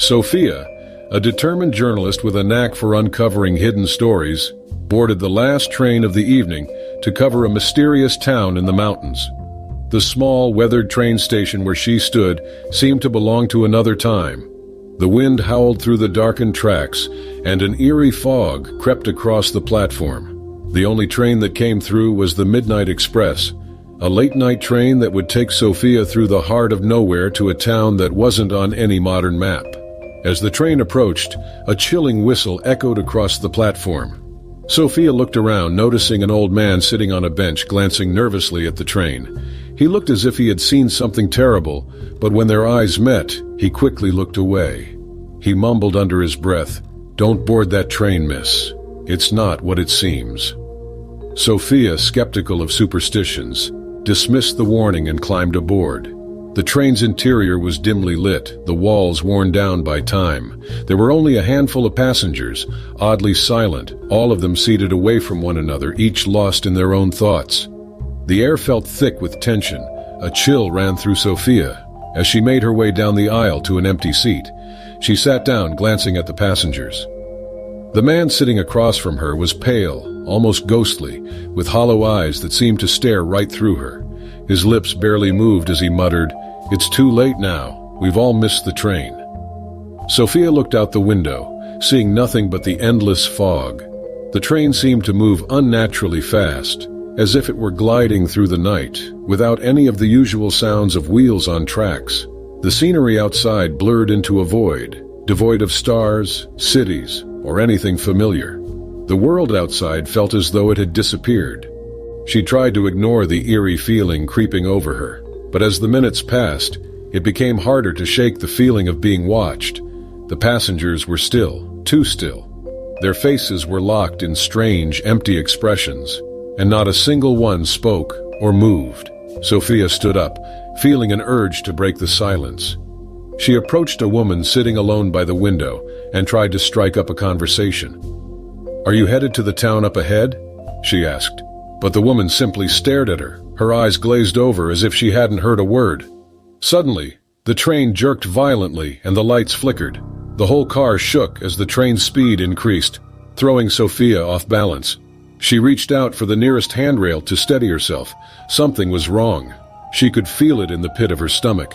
Sophia, a determined journalist with a knack for uncovering hidden stories, boarded the last train of the evening to cover a mysterious town in the mountains. The small, weathered train station where she stood seemed to belong to another time. The wind howled through the darkened tracks, and an eerie fog crept across the platform. The only train that came through was the Midnight Express, a late-night train that would take Sophia through the heart of nowhere to a town that wasn't on any modern map. As the train approached, a chilling whistle echoed across the platform. Sophia looked around, noticing an old man sitting on a bench, glancing nervously at the train. He looked as if he had seen something terrible, but when their eyes met, he quickly looked away. He mumbled under his breath, "Don't board that train, miss. It's not what it seems." Sophia, skeptical of superstitions, dismissed the warning and climbed aboard. The train's interior was dimly lit, the walls worn down by time. There were only a handful of passengers, oddly silent, all of them seated away from one another, each lost in their own thoughts. The air felt thick with tension. A chill ran through Sophia as she made her way down the aisle to an empty seat. She sat down, glancing at the passengers. The man sitting across from her was pale, almost ghostly, with hollow eyes that seemed to stare right through her. His lips barely moved as he muttered, "It's too late now. We've all missed the train." Sophia looked out the window, seeing nothing but the endless fog. The train seemed to move unnaturally fast, as if it were gliding through the night, without any of the usual sounds of wheels on tracks. The scenery outside blurred into a void, devoid of stars, cities, or anything familiar. The world outside felt as though it had disappeared. She tried to ignore the eerie feeling creeping over her, but as the minutes passed, it became harder to shake the feeling of being watched. The passengers were still, too still. Their faces were locked in strange, empty expressions, and not a single one spoke or moved. Sophia stood up, feeling an urge to break the silence. She approached a woman sitting alone by the window and tried to strike up a conversation. "Are you headed to the town up ahead?" she asked. But the woman simply stared at her, her eyes glazed over as if she hadn't heard a word. Suddenly, the train jerked violently and the lights flickered. The whole car shook as the train's speed increased, throwing Sophia off balance. She reached out for the nearest handrail to steady herself. Something was wrong. She could feel it in the pit of her stomach.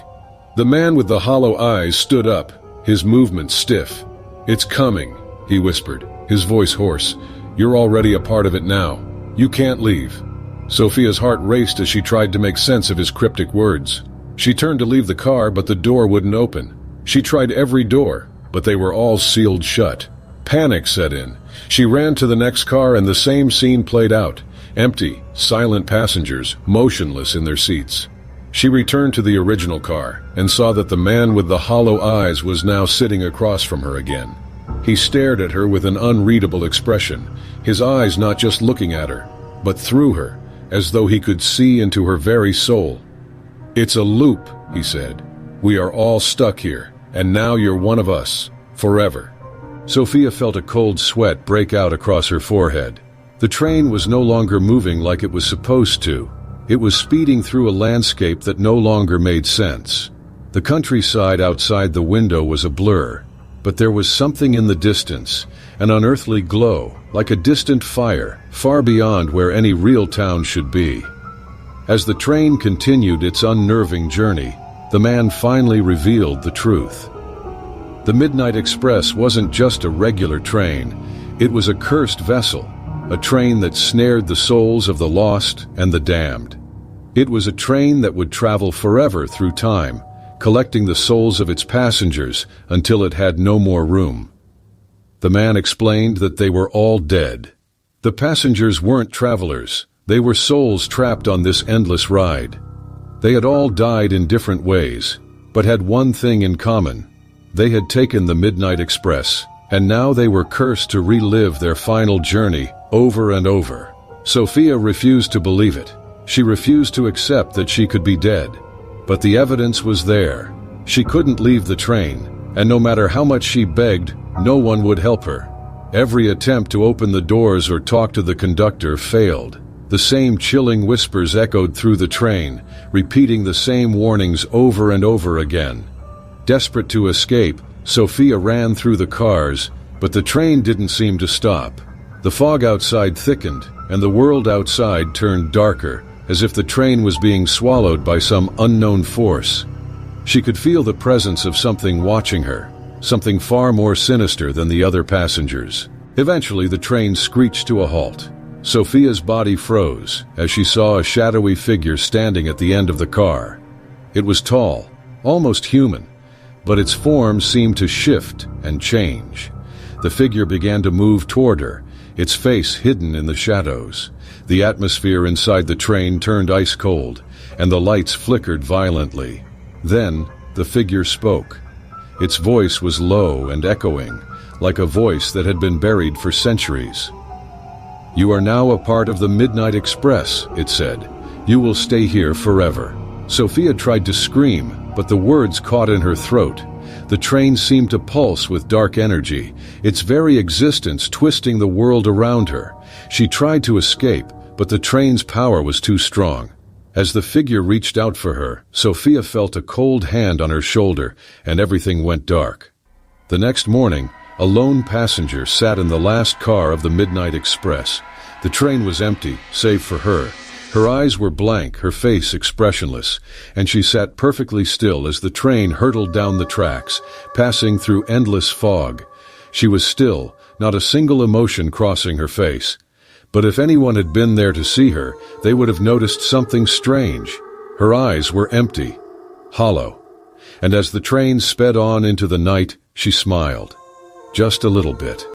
The man with the hollow eyes stood up, his movements stiff. "It's coming," he whispered, his voice hoarse. "You're already a part of it now. You can't leave." Sophia's heart raced as she tried to make sense of his cryptic words. She turned to leave the car, but the door wouldn't open. She tried every door, but they were all sealed shut. Panic set in. She ran to the next car and the same scene played out. Empty, silent passengers, motionless in their seats. She returned to the original car and saw that the man with the hollow eyes was now sitting across from her again. He stared at her with an unreadable expression, his eyes not just looking at her, but through her, as though he could see into her very soul. "It's a loop," he said. "We are all stuck here, and now you're one of us, forever." Sophia felt a cold sweat break out across her forehead. The train was no longer moving like it was supposed to. It was speeding through a landscape that no longer made sense. The countryside outside the window was a blur, but there was something in the distance, an unearthly glow, like a distant fire, far beyond where any real town should be. As the train continued its unnerving journey, the man finally revealed the truth. The Midnight Express wasn't just a regular train, it was a cursed vessel, a train that snared the souls of the lost and the damned. It was a train that would travel forever through time, collecting the souls of its passengers until it had no more room. The man explained that they were all dead. The passengers weren't travelers, they were souls trapped on this endless ride. They had all died in different ways, but had one thing in common. They had taken the Midnight Express, and now they were cursed to relive their final journey over and over. Sophia refused to believe it. She refused to accept that she could be dead. But the evidence was there. She couldn't leave the train, and no matter how much she begged, no one would help her. Every attempt to open the doors or talk to the conductor failed. The same chilling whispers echoed through the train, repeating the same warnings over and over again. Desperate to escape, Sophia ran through the cars, but the train didn't seem to stop. The fog outside thickened, and the world outside turned darker, as if the train was being swallowed by some unknown force. She could feel the presence of something watching her, something far more sinister than the other passengers. Eventually, the train screeched to a halt. Sophia's body froze as she saw a shadowy figure standing at the end of the car. It was tall, almost human, but its form seemed to shift and change. The figure began to move toward her, its face hidden in the shadows. The atmosphere inside the train turned ice cold, and the lights flickered violently. Then, the figure spoke. Its voice was low and echoing, like a voice that had been buried for centuries. "You are now a part of the Midnight Express," it said. "You will stay here forever." Sophia tried to scream, but the words caught in her throat. The train seemed to pulse with dark energy, its very existence twisting the world around her. She tried to escape, but the train's power was too strong. As the figure reached out for her, Sophia felt a cold hand on her shoulder, and everything went dark. The next morning, a lone passenger sat in the last car of the Midnight Express. The train was empty, save for her. Her eyes were blank, her face expressionless, and she sat perfectly still as the train hurtled down the tracks, passing through endless fog. She was still, not a single emotion crossing her face. But if anyone had been there to see her, they would have noticed something strange. Her eyes were empty, hollow. And as the train sped on into the night, she smiled. Just a little bit.